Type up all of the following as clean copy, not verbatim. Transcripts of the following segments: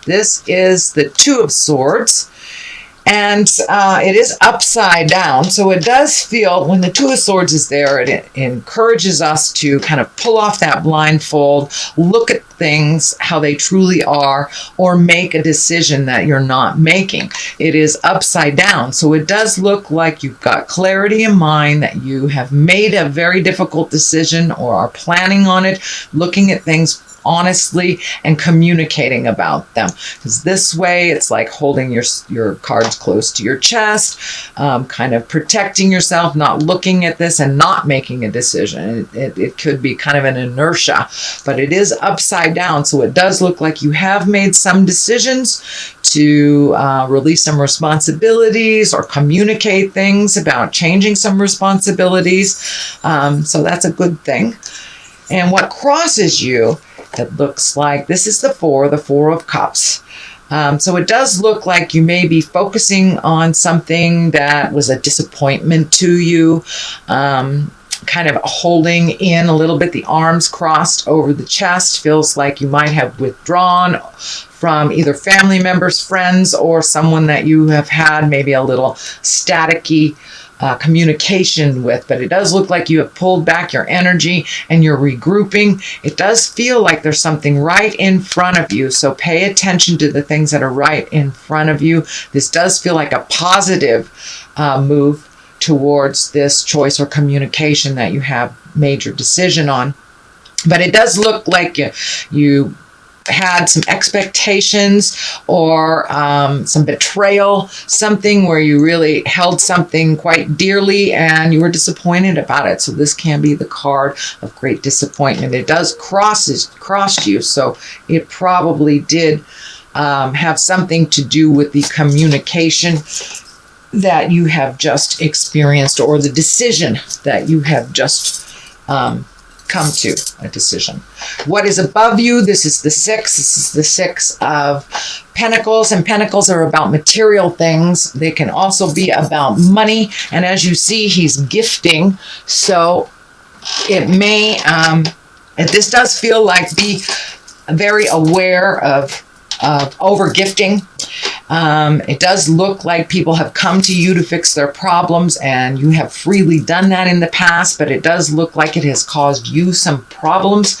This is the Two of Swords. And it is upside down. So it does feel, when the Two of Swords is there, it encourages us to kind of pull off that blindfold, look at things how they truly are, or make a decision that you're not making. It is upside down. So it does look like you've got clarity in mind, that you have made a very difficult decision or are planning on it, looking at things honestly and communicating about them, because this way it's like holding your cards close to your chest, kind of protecting yourself, not looking at this and not making a decision. It could be kind of an inertia, but it is upside down, so it does look like you have made some decisions to release some responsibilities or communicate things about changing some responsibilities, so that's a good thing. And what crosses you, it looks like this is the Four of Cups. So it does look like you may be focusing on something that was a disappointment to you, kind of holding in a little bit, the arms crossed over the chest. Feels like you might have withdrawn from either family members, friends, or someone that you have had maybe a little staticky communication with, but it does look like you have pulled back your energy and you're regrouping. It does feel like there's something right in front of you, so pay attention to the things that are right in front of you. This does feel like a positive move towards this choice or communication that you have made your decision on, but it does look like you had some expectations or some betrayal, something where you really held something quite dearly and you were disappointed about it. So this can be the card of great disappointment. It does cross you, so it probably did have something to do with the communication that you have just experienced, or the decision that you have just come to a decision. What is above you? This is the Six. This is the Six of Pentacles, and Pentacles are about material things. They can also be about money. And as you see, he's gifting. So it may, this does feel like be very aware of over gifting. It does look like people have come to you to fix their problems, and you have freely done that in the past, but it does look like it has caused you some problems.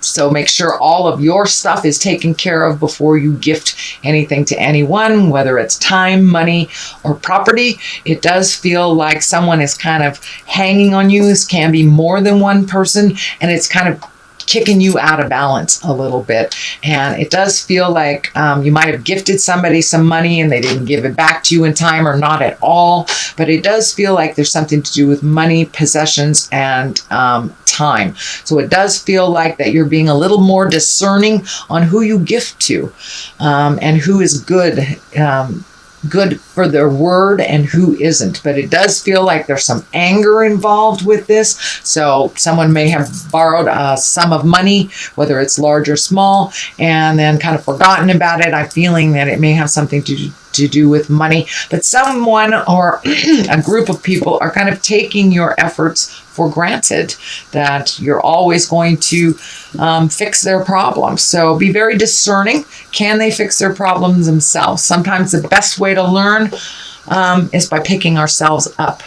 So make sure all of your stuff is taken care of before you gift anything to anyone, whether it's time, money, or property. It does feel like someone is kind of hanging on you. This can be more than one person, and it's kind of kicking you out of balance a little bit. And it does feel like you might have gifted somebody some money and they didn't give it back to you in time, or not at all. But it does feel like there's something to do with money, possessions, and time. So it does feel like that you're being a little more discerning on who you gift to, and who is good for their word and who isn't. But it does feel like there's some anger involved with this. So someone may have borrowed a sum of money, whether it's large or small, and then kind of forgotten about it. I'm feeling that it may have something to do with money, but someone or a group of people are kind of taking your efforts for granted, that you're always going to fix their problems. So be very discerning. Can they fix their problems themselves? Sometimes the best way to learn is by picking ourselves up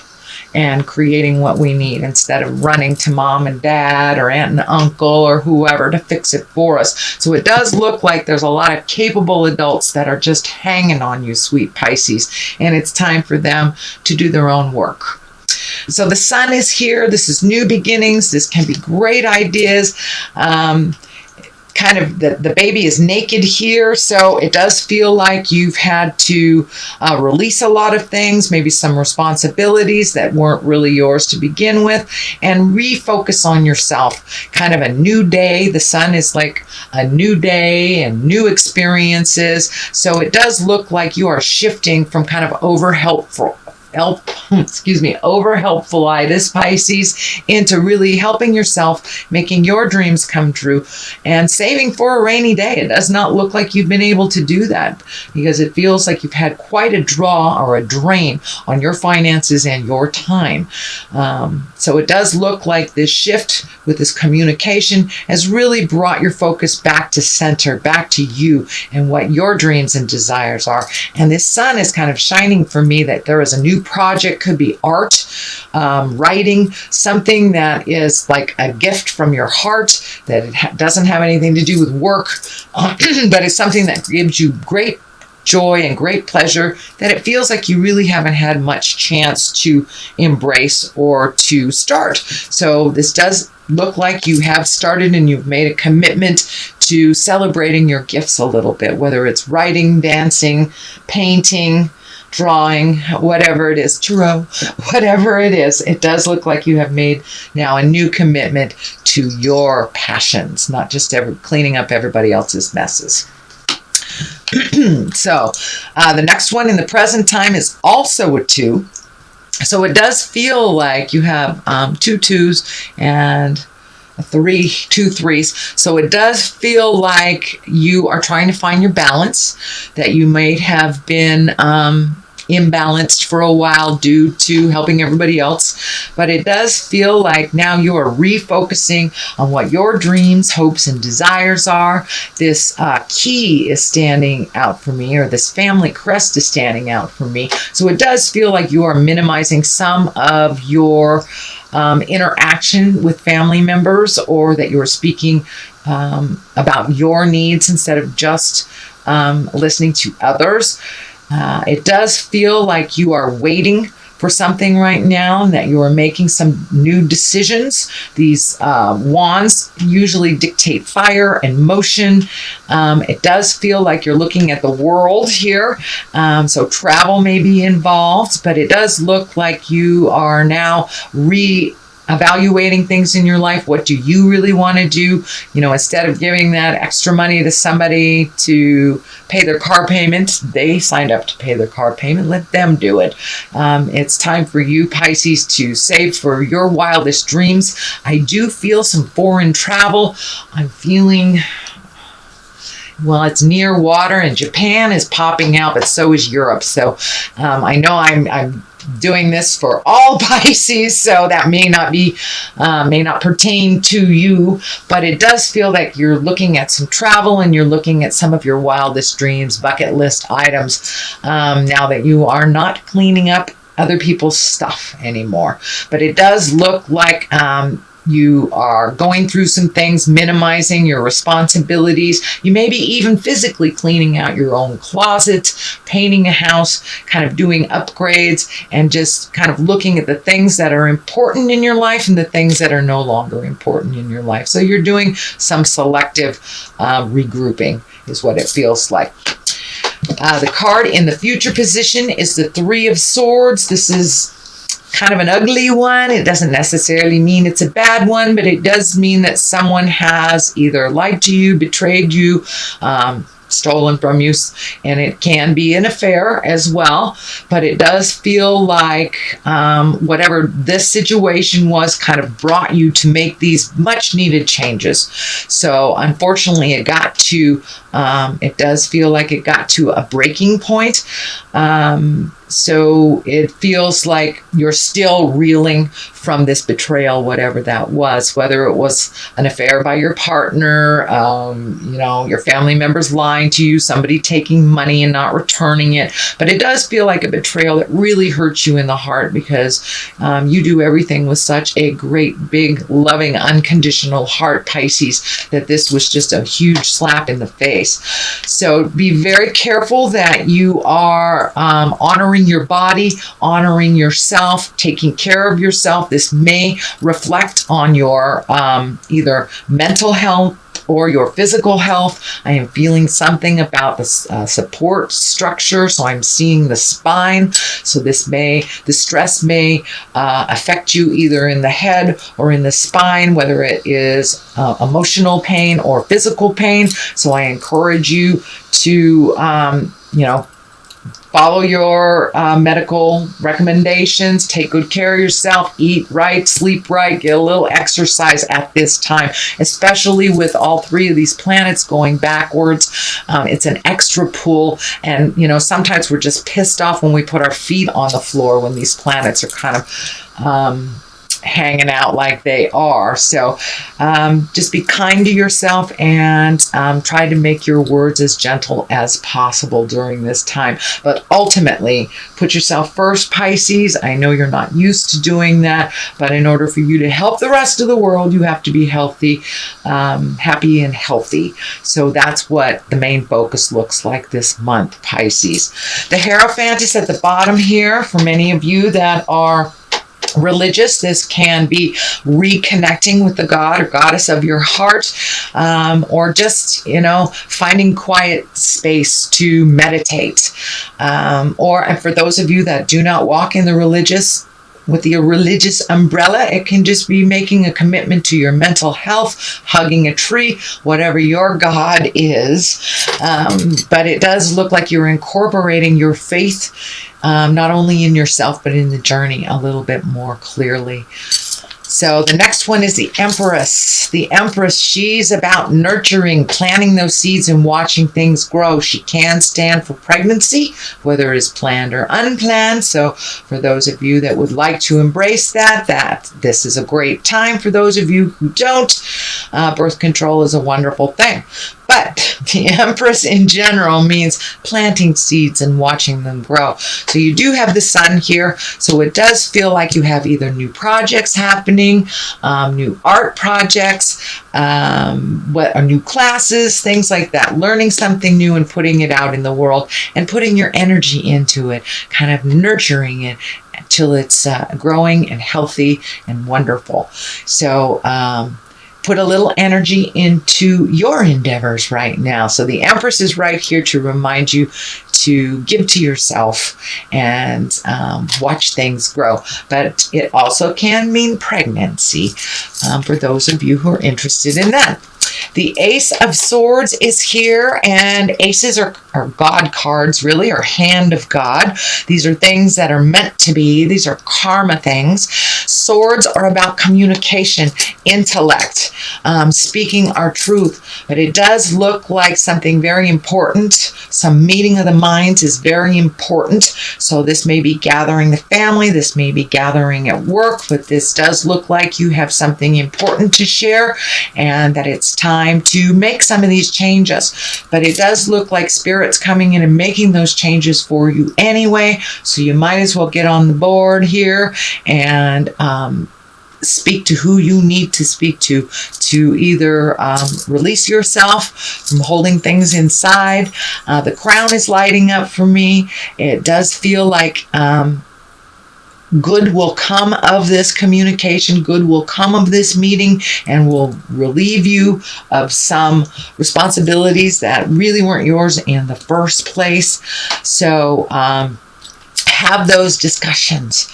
and creating what we need, instead of running to mom and dad or aunt and uncle or whoever to fix it for us. So it does look like there's a lot of capable adults that are just hanging on you, sweet Pisces, and it's time for them to do their own work. So the Sun is here. This is new beginnings. This can be great ideas. Kind of the baby is naked here, so it does feel like you've had to release a lot of things, maybe some responsibilities that weren't really yours to begin with, and refocus on yourself. Kind of a new day. The Sun is like a new day and new experiences. So it does look like you are shifting from kind of over helpful over helpfulitis, Pisces, into really helping yourself, making your dreams come true, and saving for a rainy day. It does not look like you've been able to do that because it feels like you've had quite a draw or a drain on your finances and your time. So it does look like this shift with this communication has really brought your focus back to center, back to you and what your dreams and desires are. And this sun is kind of shining for me that there is a new project, could be art, writing, something that is like a gift from your heart, that it doesn't have anything to do with work, but it's something that gives you great joy and great pleasure that it feels like you really haven't had much chance to embrace or to start. So this does look like you have started and you've made a commitment to celebrating your gifts a little bit, whether it's writing, dancing, painting, drawing, whatever it is, tarot, whatever it is. It does look like you have made now a new commitment to your passions, not just cleaning up everybody else's messes. So the next one in the present time is also a 2. So it does feel like you have 2 2s and 2 3s. So it does feel like you are trying to find your balance, that you might have been imbalanced for a while due to helping everybody else. But it does feel like now you are refocusing on what your dreams, hopes, and desires are. This key is standing out for me, or this family crest is standing out for me. So it does feel like you are minimizing some of your interaction with family members, or that you're speaking about your needs instead of just listening to others. It does feel like you are waiting for something right now, and that you are making some new decisions. These wands usually dictate fire and motion. It does feel like you're looking at the world here. So travel may be involved, but it does look like you are now evaluating things in your life. What do you really want to do? Instead of giving that extra money to somebody to pay their car payment, they signed up to pay their car payment. Let them do it. It's time for you, Pisces, to save for your wildest dreams. I do feel some foreign travel. I'm feeling, well, it's near water, and Japan is popping out, but so is Europe. So I know I'm doing this for all Pisces, so that may not pertain to you, but it does feel like you're looking at some travel and you're looking at some of your wildest dreams, bucket list items, now that you are not cleaning up other people's stuff anymore. But it does look like you are going through some things, minimizing your responsibilities. You may be even physically cleaning out your own closet, painting a house, kind of doing upgrades, and just kind of looking at the things that are important in your life and the things that are no longer important in your life. So you're doing some selective regrouping is what it feels like. The card in the future position is the 3 of Swords. This is kind of an ugly one. It doesn't necessarily mean it's a bad one, but it does mean that someone has either lied to you, betrayed you, stolen from you, and it can be an affair as well. But it does feel like whatever this situation was kind of brought you to make these much needed changes. So unfortunately it does feel like it got to a breaking point. So it feels like you're still reeling from this betrayal, whatever that was, whether it was an affair by your partner, your family members lying to you, somebody taking money and not returning it. But it does feel like a betrayal that really hurts you in the heart, because you do everything with such a great, big, loving, unconditional heart, Pisces, that this was just a huge slap in the face. So be very careful that you are honoring your body, honoring yourself, taking care of yourself. This may reflect on your either mental health or your physical health. I am feeling something about the support structure, so I'm seeing the spine. So the stress may affect you either in the head or in the spine, whether it is emotional pain or physical pain. So I encourage you to follow your medical recommendations, take good care of yourself, eat right, sleep right, get a little exercise at this time, especially with all three of these planets going backwards. It's an extra pull, and sometimes we're just pissed off when we put our feet on the floor when these planets are kind of hanging out like they are. So just be kind to yourself and try to make your words as gentle as possible during this time. But ultimately, put yourself first, Pisces. I know you're not used to doing that, but in order for you to help the rest of the world, you have to be healthy, happy and healthy. So that's what the main focus looks like this month, Pisces. The Hierophant is at the bottom here. For many of you that are religious, this can be reconnecting with the god or goddess of your heart, or just finding quiet space to meditate, or for those of you that do not walk in the religious with the religious umbrella, it can just be making a commitment to your mental health, hugging a tree, whatever your God is. But it does look like you're incorporating your faith, not only in yourself, but in the journey a little bit more clearly. So the next one is the Empress. The Empress, she's about nurturing, planting those seeds and watching things grow. She can stand for pregnancy, whether it's planned or unplanned. So for those of you that would like to embrace that this is a great time. For those of you who don't, birth control is a wonderful thing. But the Empress in general means planting seeds and watching them grow. So you do have the sun here. So it does feel like you have either new projects happening, new art projects, new classes, things like that. Learning something new and putting it out in the world and putting your energy into it, kind of nurturing it until it's growing and healthy and wonderful. So put a little energy into your endeavors right now. So the Empress is right here to remind you to give to yourself and watch things grow. But it also can mean pregnancy for those of you who are interested in that. The Ace of Swords is here, and aces are God cards, really, or hand of God. These are things that are meant to be. These are karma things. Swords are about communication, intellect, speaking our truth. But it does look like something very important. Some meeting of the minds is very important. So this may be gathering the family. This may be gathering at work. But this does look like you have something important to share and that it's time to make some of these changes. But it does look like Spirit's coming in and making those changes for you anyway. So you might as well get on the board here and speak to who you need to speak to either release yourself from holding things inside. The crown is lighting up for me. It does feel like good will come of this communication, good will come of this meeting, and will relieve you of some responsibilities that really weren't yours in the first place. So have those discussions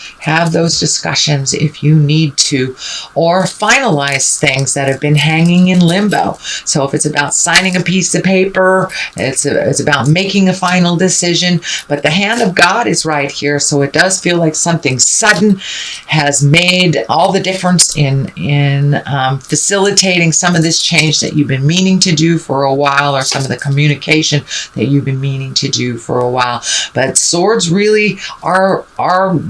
if you need to, or finalize things that have been hanging in limbo. So if it's about signing a piece of paper, it's about making a final decision. But the hand of God is right here, so it does feel like something sudden has made all the difference in facilitating some of this change that you've been meaning to do for a while, or some of the communication that you've been meaning to do for a while. But swords really are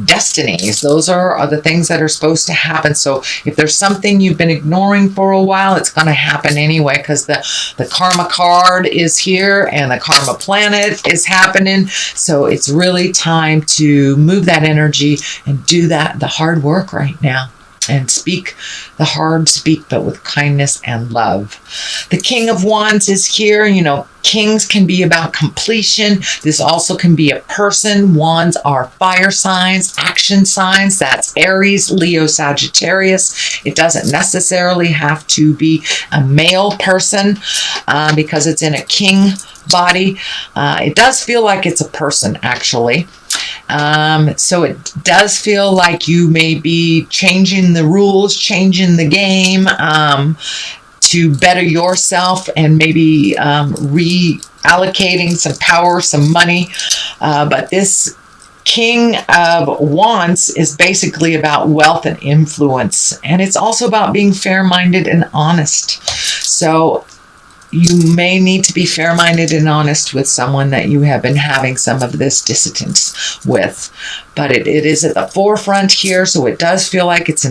destinies. Those are the things that are supposed to happen. So if there's something you've been ignoring for a while, it's going to happen anyway, because the karma card is here and the karma planet is happening. So it's really time to move that energy and do the hard work right now. And speak the hard speak, but with kindness and love. The King of Wands is here. Kings can be about completion. This also can be a person. Wands are fire signs, action signs. That's Aries, Leo, Sagittarius. It doesn't necessarily have to be a male person because it's in a king body. It does feel like it's a person, actually. So it does feel like you may be changing the rules, changing the game to better yourself, and maybe reallocating some power, some money But this King of Wands is basically about wealth and influence. And it's also about being fair-minded and honest. So you may need to be fair-minded and honest with someone that you have been having some of this dissonance with. But it is at the forefront here, so it does feel like it's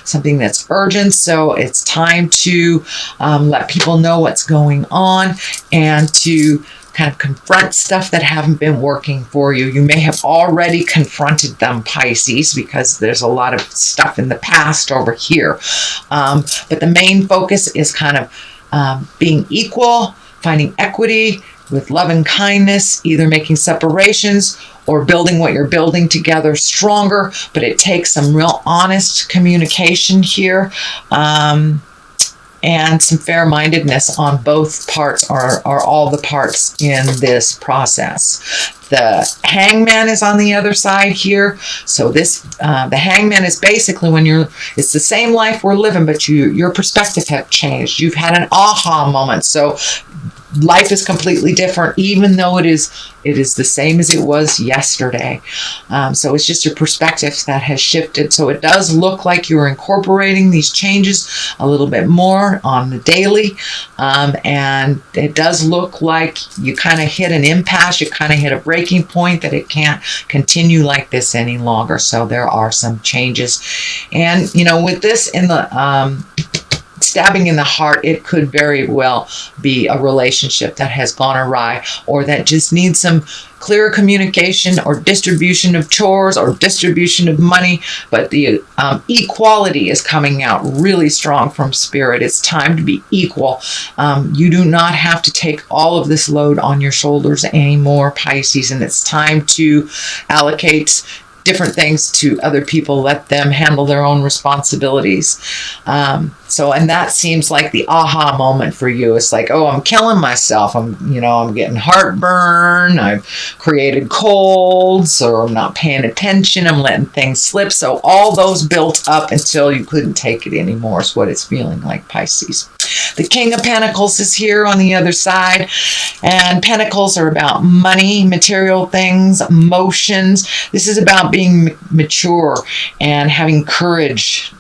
something that's urgent. So it's time to let people know what's going on and to kind of confront stuff that haven't been working for you. You may have already confronted them, Pisces, because there's a lot of stuff in the past over here. But the main focus is kind of being equal, finding equity with love and kindness, either making separations or building what you're building together stronger. But it takes some real honest communication here. And some fair-mindedness on both parts, are all the parts in this process. The Hangman is on the other side here. So this, the Hangman is basically it's the same life we're living, but your perspective have changed. You've had an aha moment. So life is completely different, even though it is the same as it was yesterday. So it's just your perspective that has shifted. So it does look like you're incorporating these changes a little bit more on the daily. And it does look like you kind of hit an impasse. You kind of hit a breaking point that it can't continue like this any longer. So there are some changes. And, with this in the stabbing in the heart, it could very well be a relationship that has gone awry, or that just needs some clear communication or distribution of chores or distribution of money. But the equality is coming out really strong from Spirit. It's time to be equal. You do not have to take all of this load on your shoulders anymore, Pisces, and it's time to allocate different things to other people. Let them handle their own responsibilities. And that seems like the aha moment for you. It's like, oh, I'm killing myself. I'm getting heartburn. I've created colds, or I'm not paying attention. I'm letting things slip. So all those built up until you couldn't take it anymore is what it's feeling like, Pisces. The King of Pentacles is here on the other side. And Pentacles are about money, material things, emotions. This is about being mature and having courage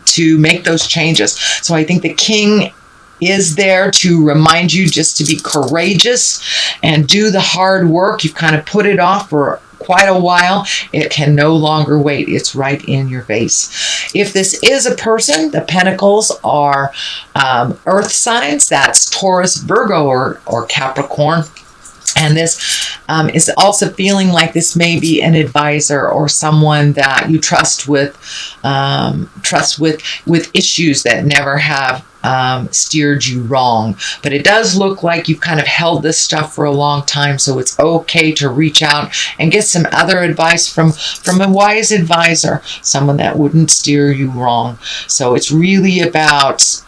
to make those changes. So I think the King is there to remind you just to be courageous and do the hard work. You've kind of put it off for quite a while. It can no longer wait. It's right in your face. If this is a person, the Pentacles are earth signs. That's Taurus, Virgo, or Capricorn. And this is also feeling like this may be an advisor or someone that you trust with issues that never have steered you wrong. But it does look like you've kind of held this stuff for a long time, so it's okay to reach out and get some other advice from a wise advisor, someone that wouldn't steer you wrong. So it's really about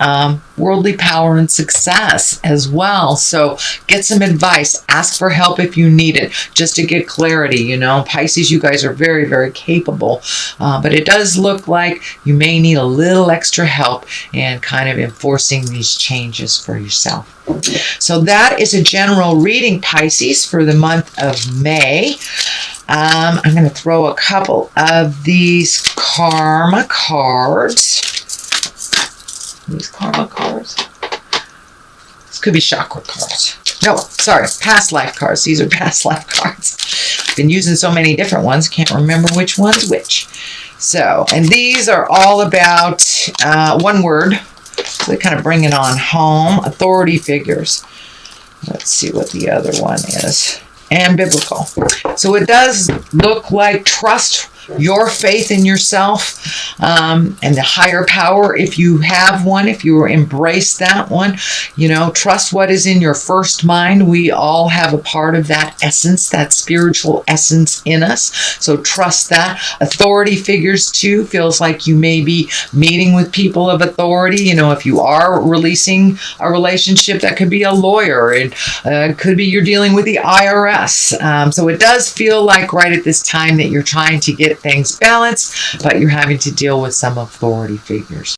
worldly power and success as well. So get some advice, ask for help if you need it, just to get clarity. Pisces, you guys are very, very capable, but it does look like you may need a little extra help in kind of enforcing these changes for yourself. So that is a general reading, Pisces, for the month of May. I'm going to throw a couple of these karma cards. These karma cards. This could be chakra cards. No, sorry, past life cards. These are past life cards. Been using so many different ones, can't remember which one's which. So, and these are all about one word. So they kind of bring it on home. Authority figures. Let's see what the other one is. And biblical. So it does look like trust your faith in yourself and the higher power, if you have one, if you embrace that one. Trust what is in your first mind. We all have a part of that essence, that spiritual essence in us. So trust that. Authority figures too. Feels like you may be meeting with people of authority. If you are releasing a relationship, that could be a lawyer. It could be you're dealing with the IRS. So it does feel like right at this time that you're trying to get things balanced, but you're having to deal with some authority figures.